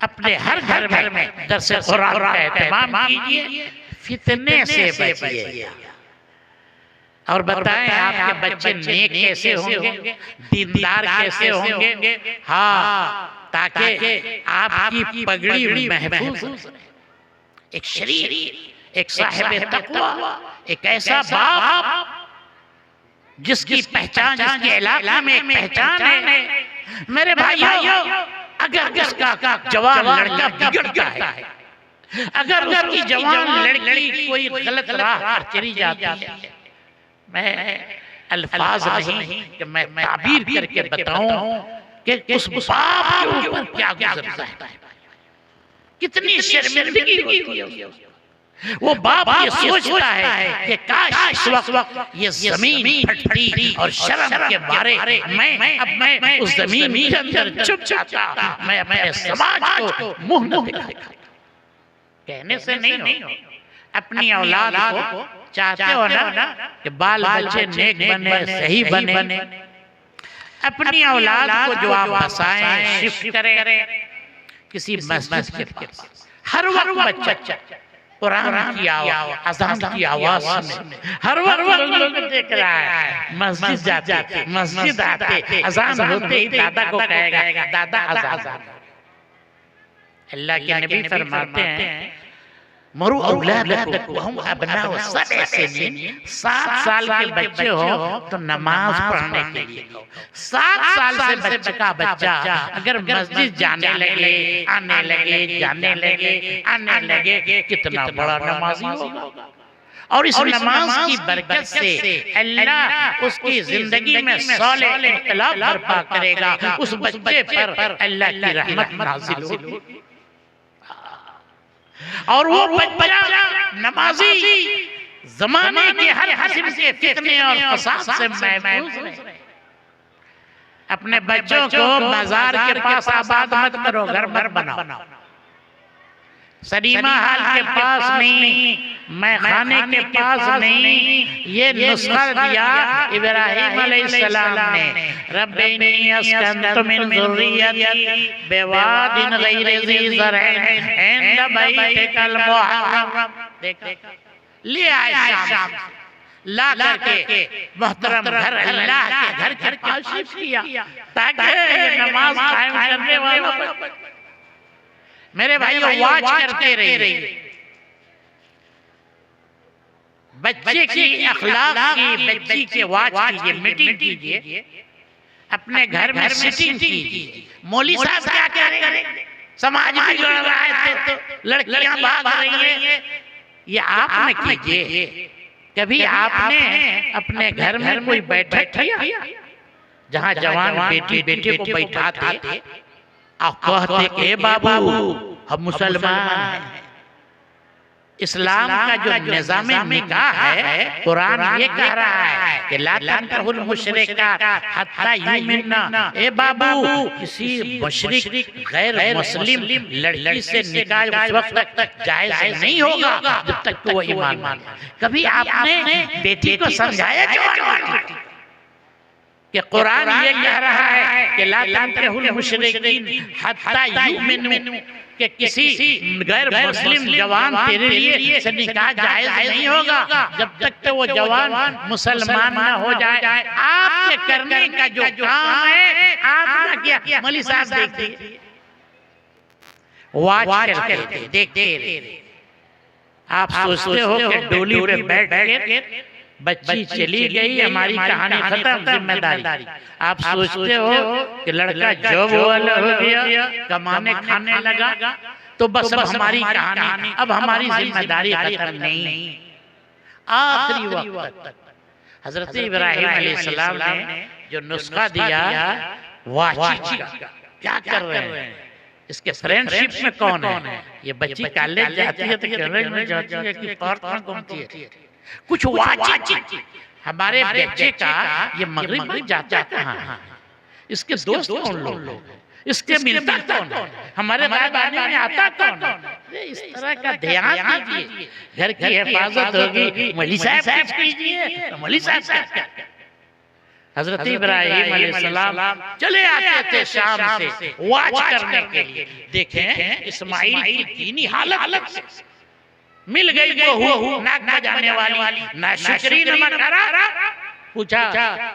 अपने हर घर में दर्स कुरान का एहतमाम कीजिए, फितने से बचिए। और बताएं आपके बच्चे नेक कैसे होंगे, दीनदार कैसे होंगे। हाँ, ताकि आपकी पगड़ी महफूज। एक शरीर, एक साहिब तक़वा, एक ऐसा बाप जिसकी पहचान, जिसके इलाके में एक पहचान है। मेरे भाइयों, अगर उसका जवान लड़का बिगड़ता है, अगर उसकी जवान लड़की कोई गलत राह पर चली जाती है, मैं अल्फाज नहीं कि मैं ताबीर करके बताऊं कि उस बाप के ऊपर क्या गुजरता है, कितनी शर्मिंदगी होती है। वो बाप ये सोचता है कि काश इस वक्त ये जमीन फटती और शर्म के मारे मैं उस जमीन के अंदर छुप जाता, मैं अपने समाज को मुंह न दिखाता। कहने से नहीं हो, अपनी औलाद को चाहते हो ना कि बाल बच्चे नेक बने, सही बने। अपनी औलाद को जो आप बसाएं, शिफ्ट करें किसी मस्जिद के पास, हर वक्त बच्चा कुरान की आवाज़, अज़ान की आवाज़ में हर वक्त लोग देख रहा है। मस्जिद जाते, मस्जिद आते, अज़ान होते ही दादा को कहेगा, दादा अज़ान। अल्लाह के नबी फरमाते हैं मरु औलादकुम वहुम अबनाउ सबअ सिनीन, 7 साल के बच्चे हो तो नमाज पढ़ने के लिए कहो। 7 साल से बच्चे का बच्चा अगर मस्जिद जाने लगे, आने लगे, जाने लगे, आने लगे, कितना बड़ा नमाजी होगा। और इस नमाज की बरकत से अल्लाह उसकी जिंदगी में सालेह इनकलाब बर्पा करेगा, उस बच्चे पर अल्लाह की रहमत नाजिल होगी। और वो बच्चा नमाजी जमाने के हर किस्म के फितने और फसाद से महफूज रहे। अपने बच्चों को बाजार के पास आबाद मत करो, घर मत बनाओ। सलीमा हाल के पास नहीं, मैं खाने के पास नहीं, ये नुस्खा दिया इब्राहिम अलैहिस्सलाम ने। रब्बनी अस्कनतु मिन ज़ुर्रियती बिवादिन गैरि ज़ी ज़रअन इंद बैतिकल मुहर्रम। देखा, ले आए शाम ला करके मोहतरम घर अल्लाह के घर के तशरीफ किया, ताकि ये नमाज कायम करने वालों पर मेरे भाइयों वाच करते रहिए। बच्चे की अखलाक की, बच्ची के वाच कीजिए, मीटिंग कीजिए, अपने घर में सिटिंग कीजिए। मौली साहब क्या करेंगे, समाज बिगड़ रहा है तो लड़कियां भाग रही हैं, ये आपने कीजिए। कभी आपने अपने घर में कोई बैठक किया जहां जवान बेटी बेटे को बैठाते आप कहते कि बाबू हम मुसलमान हैं। इस्लाम का जो निज़ाम निकाह है, कुरान ये कह रहा है कि ला तनकिहुल मुशरिकात हत्ता युमिन्ना। ए बाबू, किसी मुशरिक गैर मुस्लिम लड़की से निकाह उस वक्त तक जायज नहीं होगा जब तक वो ईमान माने। कभी आपने बेटी को समझाया जवान कि कुरान ये कह रहा है कि ला तनकिहुल मुशरिकीन हत्ता युमिनु, कि किसी गैर मुस्लिम जवान तेरे लिए से निकाह जायज नहीं होगा जब तक तो वो जवान मुसलमान ना हो जाए। आपके करने का जो काम है आपने किया। मौलवी साहब देखिए, वाच करते देखते रहे। आप सोचते हो कि डोली पे बैठ के बच्ची चली गई, हमारी कहानी खत्म, जिम्मेदारी। आप सोचते हो कि लड़का जॉब वाला हो गया, कमाने खाने लगा, तो बस अब हमारी कहानी, अब हमारी जिम्मेदारी खत्म नहीं। आखिरी वक्त तक हजरत इब्राहिम अलैहिस्सलाम ने जो नुस्खा दिया वाची का, क्या कर रहे हैं, इसके फ्रेंडशिप में कौन है? ये बच्ची कॉलेज जाती है तो कॉलेज में जाती है कि पार्क में घूमती है, कुछ वाची हमारे बच्चे का ये मगरिब में जाता कहाँ, इसके दोस्त कौन लोग, इसके मिलता कौन, हमारे बारबानी में आता कौन? इस तरह का ध्यान दीजिए, घर की हिफाजत होगी। मौलवी साहब कीजिए, मौलवी साहब हजरत इब्राहिम अलैहिस्सलाम चले आते थे शाम से वाच करने के लिए। देखें इस्माइल की दीनी हालत से मिल गई बहू नाक बजाने वाली, ना शुक्री न मकरा। पूछा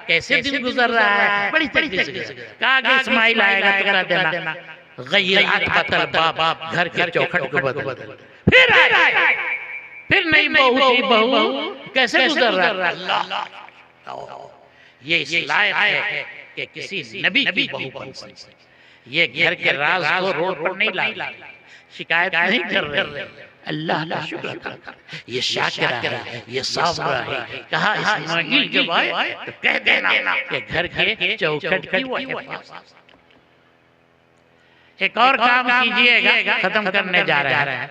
कैसे दिन गुजर रहा है, बड़ी तरीके से कहा कि इस्माइल आएगा तो कर देना। गैरत बतल बाप, घर के चौखट को बदल। फिर आए, फिर नई बहू थी, बहू कैसे गुजर रहा है। ये इस लायक है कि किसी नबी की बहू बन सके। ये घर के राज को रोड पर नहीं ला, शिकायत नहीं कर रहे, अल्लाह का शुक्र कर, ये शाकिर है, ये साबरा है। कहा इस्माइल जब आए तो कह देना कि घर के चौखट की वो हिफाजत। एक और काम कीजिएगा, खत्म करने जा रहे हैं।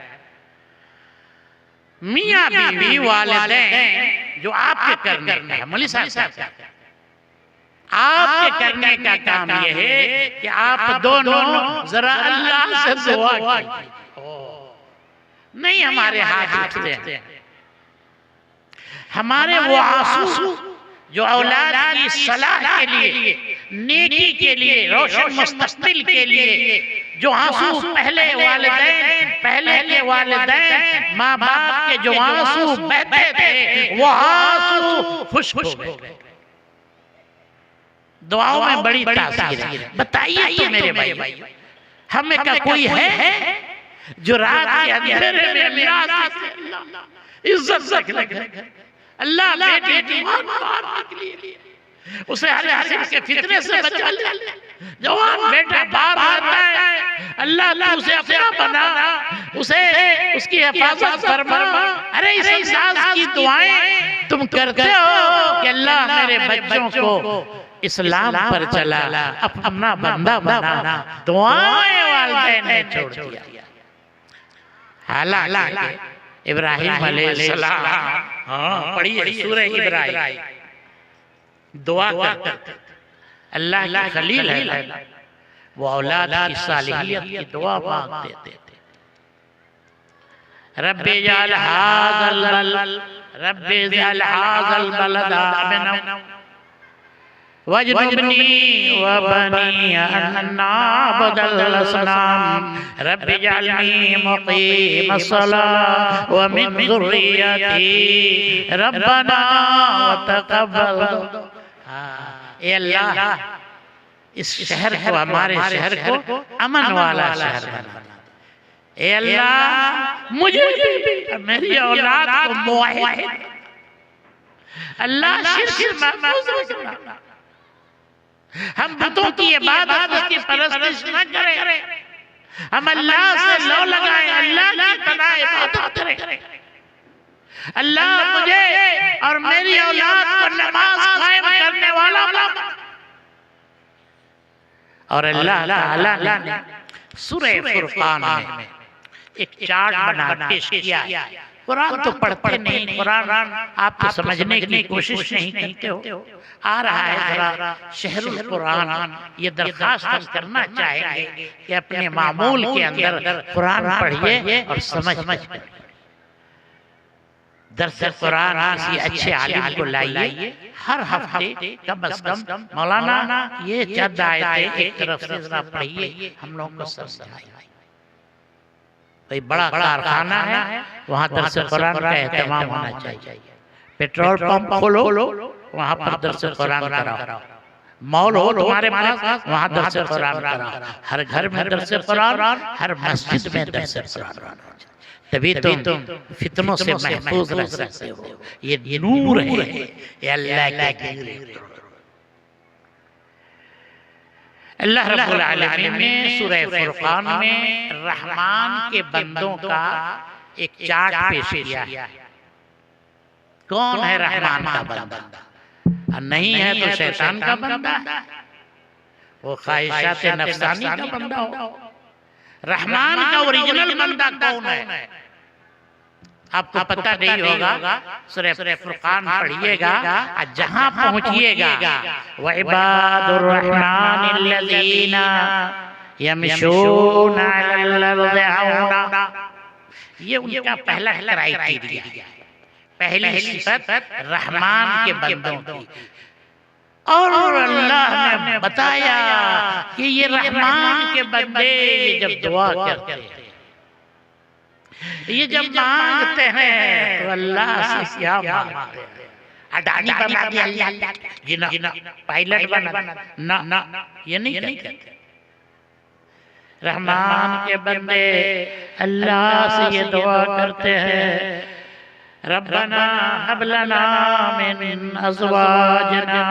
मियाँ बीवी वालिदैन जो आपके करने का है, मौलवी साहब आपके करने का काम यह है कि आप दोनों जरा अल्लाह से दुआ कीजिए। नहीं हमारे हाथ उठते हैं, हमारे वो आंसू जो औलाद की सलाह के लिए, नेकी के लिए, रोशन मुस्तकबिल के लिए, जो आंसू पहले के वालिदैन माँ बाप के जो आंसू बहते थे वो आंसू खुश्क हो गए। दुआओं में बड़ी तासीर है। बताइए तो मेरे भाई, हमें का कोई है जो रात के अंधेरे में अल्लाह से इज्जत रखने लगे, अल्लाह बेटी जवान मारने के लिए उसे हर किस्म के फितने से बचा ले। जवान बेटा बाहर आता है, अल्लाह उसे अपना बना, उसे उसकी हिफाजत फरमा। अरे इस इंसान की दुआएं तुम करते हो कि अल्लाह मेरे बच्चों को इस्लाम पर चला, अपना बंदा बना। दुआएं वालिदैन ने छोड़ दिया। हालांकि इब्राहिम अलैहिस्सलाम, हाँ पढ़िए सूरह इब्राहिम, दुआ करते अल्लाह के खलील है, वो औलाद की सालिहियत की दुआ मांगते थे। रब्बे जाल हाज़ल बलद आमिना वजनुबनी व बनी अन नअबुदल असनाम रब्बि जअलनी मुक़ीमस सलाह व मिन ज़ुर्रियती रब्बना व तक़ब्बल। ए अल्लाह, इस शहर को, हमारे शहर को अमन वाला शहर बना। ए अल्लाह, मुझे भी मेरी औलाद को मुवाहिद, अल्लाह शिर्क से महफूज रखना। हम बुतों की इबादत की परस्तिश न करें, हम अल्लाह से लौ लगाएं, अल्लाह की तरह इबादत करें। अल्लाह मुझे और मेरी औलाद को नमाज कायम करने वाला बना। और अल्लाह ताला ने सूरह फुरकान में एक चार्ट बना पेश किया। कुरान तो पढ़ते नहीं, कुरान आप तो समझने की कोशिश नहीं करते हो। आ रहा है जरा शहरुल कुरान, ये दरखास्त हम करना चाहेंगे कि अपने मामूल के अंदर कुरान पढ़िए और समझ। दर्स कुरान किसी अच्छे आलिम को लाइए, हर हफ्ते कम से कम मौलाना ये चंद आयतें एक तरफ से जरा पढ़िए, हम लोगों को समझाइए। कोई बड़ा कारखाना है, वहाँ दर्स कुरान का एहतमाम होना चाहिए। पेट्रोल पंप खोलो, वहाँ पर दर्स कुरान कराओ। मॉल हो तुम्हारे पास, वहाँ दर्स कुरान कराओ। हर घर में दर्स कुरान, हर मस्जिद में दर्स कुरान, तभी तुम फितनों से महफूज रह सकते हो। ये नूर है, ये अल्लाह के नूर। अल्लाह रब्बुल आलमीन ने सूरह फुरकान में रहमान के बंदों का एक चार्ट पेश किया। कौन है रहमान का बंदा? नहीं है तो शैतान का बंदा, वो ख्वाहिशात नफ्सानी का बंदा हो। रहमान का ओरिजिनल बंदा कौन है? आपको पता नहीं होगा, सूरह फुरकान पढ़िएगा, जहां पहुंचिएगा व इबादुर रहमानिल्लज़ीना यमशूना अलल अर्ज़ि हौना, ये उनका पहला क्राइटेरिया, पहली सिफत रहमान के बंदों की। और अल्लाह ने बताया कि ये रहमान के बंदे ये जब दुआ करते हैं, ये जब मांगते हैं तो अल्लाह से क्या मांगते हैं? अडानी बना दिया अल्लाह, जिना पायलट बना ना, ये नहीं कहते। रहमान के बंदे अल्लाह से ये दुआ करते हैं, रब्बना हब लना मिन अज़वाजना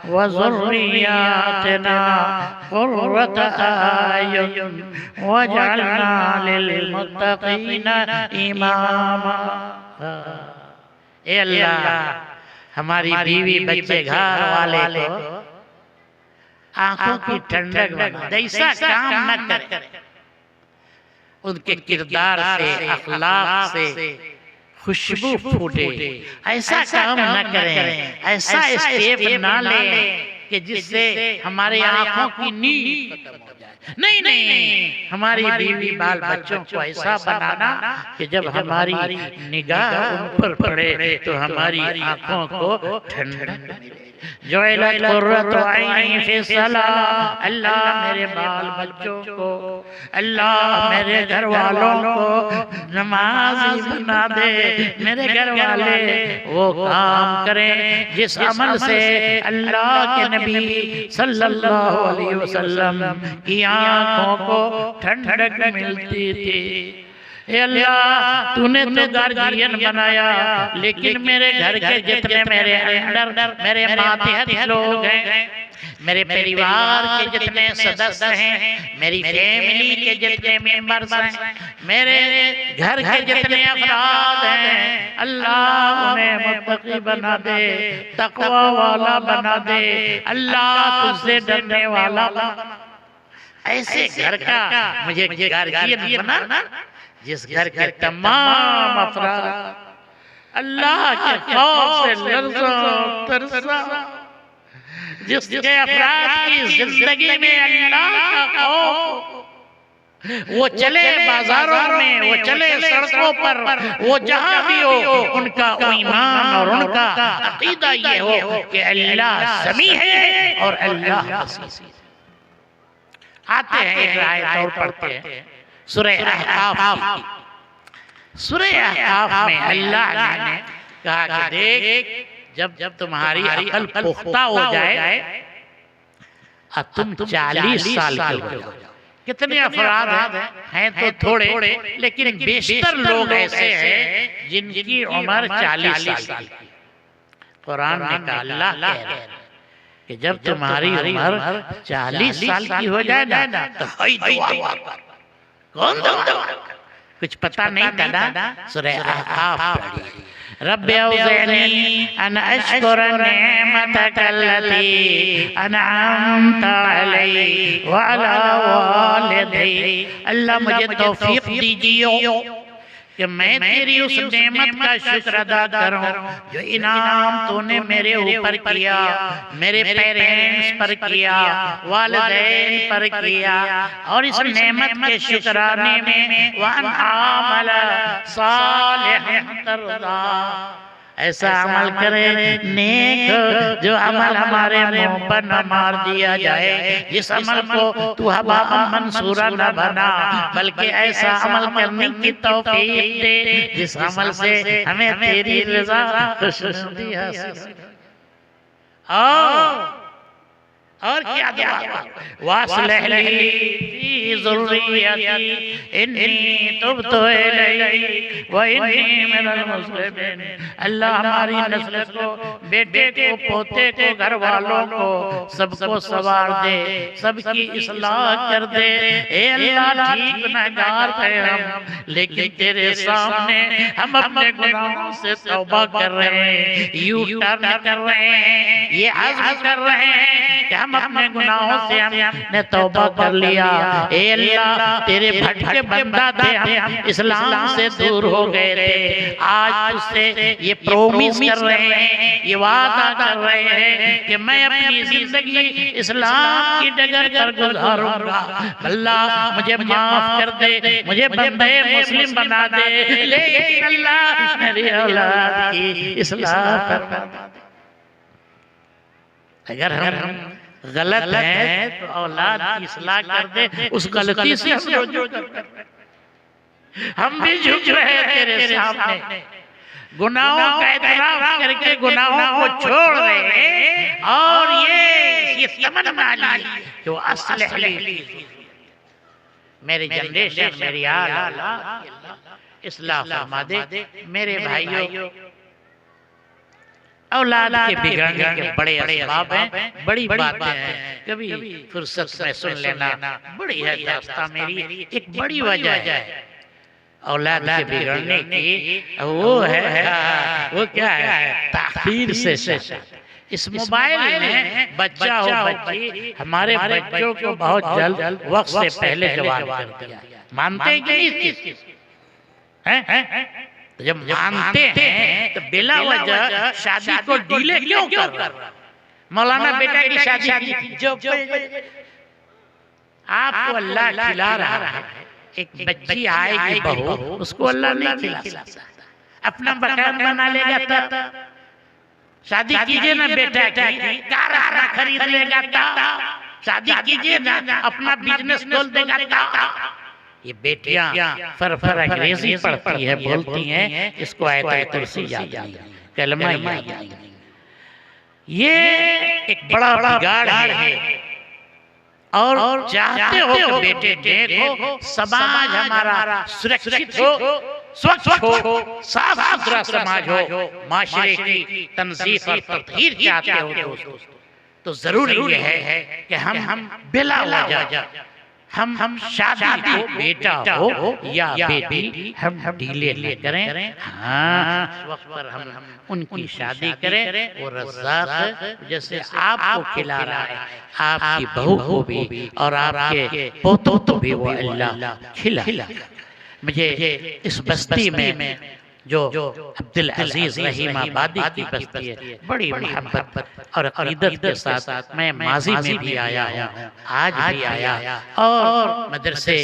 व ज़ुर्रिय्यातिना क़ुर्रता अयुन वजअलना लिल मुत्तक़ीना इमामा। ए अल्लाह, हमारी बीवी बच्चे घर वाले को आंखों की ठंडक बना दे, ऐसा काम न करे, उनके किरदार से, अखलाक से खुशबू फूटे, ऐसा काम न करें, ऐसा स्टेप ना लें कि जिससे हमारे आंखों की नींद खत्म हो जाए। नहीं, हमारी बीवी बाल बच्चों को ऐसा बनाना कि जब हमारी निगाह उन पर पड़े तो हमारी आंखों को ठंडक मिले। जुइलत कुर्रतु ऐनी फी सलाह, अल्लाह मेरे बाल बच्चों को, अल्लाह मेरे घर वालों को नमाजी बना दे। मेरे घर वाले वो काम करें जिस अमल से अल्लाह के नबी सल्लल्लाहु अलैहि वसल्लम की आंखों को ठंडक मिलती थी। ए अल्लाह, तूने तो गार्जियन बनाया, लेकिन मेरे घर के जितने मेरे अंडर मेरे मातहत लोग हैं, मेरे परिवार के जितने सदस्य हैं, मेरी फैमिली के जितने मेंबर्स हैं, मेरे घर के जितने अफराद हैं, अल्लाह उन्हें मुत्तकी बना दे, तकवा वाला बना दे। अल्लाह तुझसे डरने वाला बना। ऐसे घर का मुझे गार्जियन बना जिस घर के तमाम अफराद अल्लाह के खौफ से लरज़ा तरसा, जिसके अफराद की जिंदगी में अल्लाह का खौफ, वो चले बाजारों में, वो चले सड़कों पर, वो जहां भी हो, उनका ईमान और उनका अकीदा ये हो कि अल्लाह समी है और अल्लाह बसीर। आते हैं एक आयत और पढ़ते हैं सूरह अहकाफ। सूरह अहकाफ में अल्लाह ने कहा कि देख, जब तुम्हारी अकल पुख्ता हो जाए और तुम 40 साल के हो जाओ। कितने अफराद हैं तो थोड़े, लेकिन बेशतर लोग ऐसे हैं जिनकी उम्र 40 साल की। कुरान ने कहा, अल्लाह कह रहा है कि जब तुम्हारी उम्र 40 साल की हो जाए ना, तो दुआ कौन कुछ पता नहीं था। सूरह अहकाफ पढ़िए। रब्बि औज़िनी अन अश्कुर निअमतक अल्लती अनअमत अलैहि व अला वालिदैहि। अल्लाह मुझे तौफीक दीजिए कि मैं तेरी उस नेमत का शुक्र अदा करूं जो इनाम तूने मेरे ऊपर किया, मेरे पेरेंट्स पर किया, वालिदैन पर किया, और इस नेमत के शुक्राने में वन आमल सालिहन तरदा, ऐसा अमल करे नेक जो अमल हमारे मुंह पर न मार दिया जाए, जिस अमल को तू हवा मंसूरा न बना, बल्कि ऐसा अमल करने की तौफीक दे जिस अमल से हमें तेरी रज़ा खुशनुदी हासिल। और क्या दुआ, वास्लिह ली फी ज़ुर्रियती इन्नी तुब्तु इलैक व इन्नी मिनल मुस्लिमीन। अल्लाह हमारी नस्ल को, बेटे को, पोते को, घर वालों को, सबको सवार दे, सबकी इस्लाह कर दे। ए अल्लाह, ठीक गुनहगार हैं हम, लेकिन तेरे सामने हम अपने गुनाहों से तौबा कर रहे हैं, यू टर्न कर रहे हैं, ये अज़्म कर रहे हैं कि हम अपने गुनाहों से हमने तौबा कर लिया। ए अल्लाह, तेरे भटके बंदा थे, हम इस्लाम से दूर हो गए थे, आज तुझसे ये प्रोमिस कर रहे हैं, ये वादा कर रहे हैं कि मैं अपनी जिंदगी इस्लाम की डगर पर गुजारूंगा। अल्लाह मुझे माफ कर दे, मुझे बंदे मुस्लिम बना दे, लेकिन अल्लाह मेरी औलाद की इस्लाह फरमा दे। अगर हम गलत है तो औलाद की इस्लाह कर दे, उस गलती से हम भी झुक रहे हैं तेरे सामने, गुनाहों का इतराफ करके गुनाहों को छोड़ रहे हैं, और ये तमन्ना ली कि वो अस्लिह ली मेरी जनरेशन, मेरी औलाद इस्लाह फरमा दे। मेरे भाइयों, औलाद के बिगड़ने के बड़े असबाब हैं, बड़ी बातें हैं, कभी फुर्सत में सुन लेना, बड़ी है दास्तां मेरी। एक बड़ी वजह है औलाद के बिगड़ने की, वो है, वो क्या है, ताख़ीर से शादी। इस मोबाइल में बच्चा हो बच्ची, हमारे बच्चों को बहुत जल्द वक्त से पहले जवान कर दिया। मानते हैं कि नहीं? तो जब मानते हैं तो बिला वजह शादी को डिले क्यों कर रहा? मौलाना बेटा की शादी जो आपको अल्लाह खिला रहा है, एक बच्ची आएगी बहू, उसको अल्लाह नहीं खिला सकता, अपना मकान बना लेगा तब शादी कीजिए ना बेटा की, कार अपना खरीद लेगा शादी कीजिए ना, अपना बिजनेस खोल देगा ये बेटियां फर अंग्रेजी पढ़ती है, बोलती हैं, इसको आयतुल कुर्सी याद नहीं, कलमा याद नहीं। ये एक बड़ा बिगाड़ है। और चाहते हो कि बेटे देखो समाज हमारा सुरक्षित हो, स्वच्छ हो, साफ सुथरा समाज हो, माशरे की तनज़ीफ और तत्हीर चाहते हो दोस्तों, तो जरूरी है कि हम बिला वजह हम शादी को बेटा हो या बेटी हम डीले न करें। हाँ, वक्त पर हम उनकी शादी करें। वो रज़्ज़ाक़ जैसे आपको खिला रहा है, आपकी बहू को भी और आपके पोतों को भी वो अल्लाह खिला। मुझे इस बस्ती में जो अब्दुल अजीज रहीमाबादी की बस्ती है, बड़ी मोहब्बत और अक़ीदत के साथ मैं माजी में भी आया हूँ, आज भी आया, और मदरसे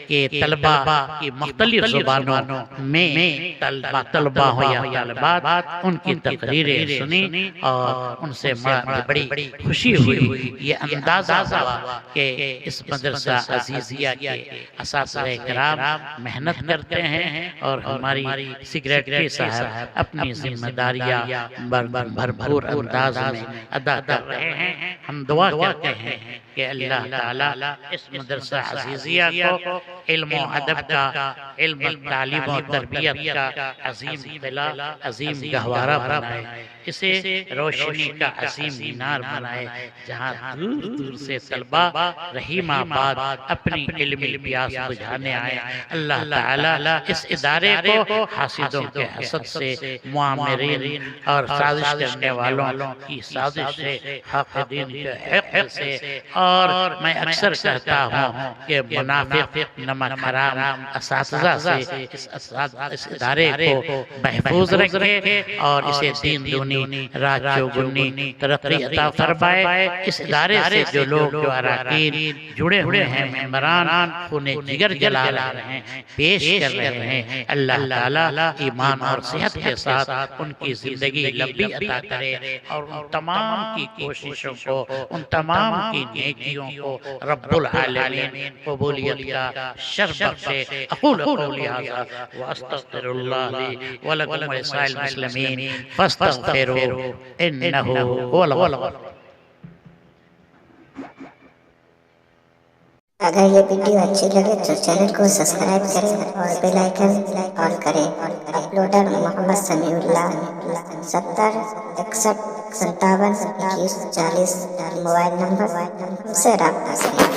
के तलबा की मुख्तलिफ ज़ुबानों में तलबा हो या तलबात उनकी तकरीरें सुनी और उनसे बड़ी खुशी हुई। ये अंदाज़ा हुआ कि इस मदरसा अज़ीज़िया के असातिज़े किराम मेहनत करते हैं और हमारी सेक्रेटरी साहब अपनी जिम्मेदारियां भरपूर अंदाज में अदा कर रहे हैं। हम दुआ करते हैं कि अल्लाह ताला इस मदरसा अज़ीज़िया को इल्म और अदब का, इल्म तालीम और तरबियत का अजीम किला, अजीम गहवारा बनाए, इसे रोशनी का अजीम मीनार बनाए, जहाँ दूर दूर से तलबा रहीमाबाद अपनी इल्मी प्यास बुझाने आए। अल्लाह ताला इस इदारे को हासिदों के हसद से, मुआमिरीन और साजिश करने वालों की साजिश से, हाक़िदीन के हिक़्द से, और मैं अक्सर कहता हूँ कि मुनाफिक नमक हराम असातिज़ा से इस इदारे को महफूज रखे और इसे दीन दूनी रात चौगुनी तरक्की अता फरमाए। इस इदारे से जो लोग, जो अरकान जुड़े हुए हैं, मेंबरान उन्हें जिगर जला रहे हैं, पेश कर रहे हैं, अल्लाह ताला ईमान और सेहत के साथ उनकी जिंदगी लंबी अता करे और उन तमाम की कोशिशों को, उन तमाम की नेकियों को रब्बुल आलमीन कबूलियत का शर्फ बख्शे। अक़ूलु क़ौली हाज़ा व अस्तग़फिरुल्लाह ली व लकुम व लिसाइल मुस्लिमीन फस्तग़फिरू इन्नहु हुवल गफ़ूर। अगर ये वीडियो अच्छी लगे तो चैनल को सब्सक्राइब करें और बेल आइकन ऑन करें। Uploader Mohammad Samiullah 70 61 57 21 40 mobile number से रब्ता करें।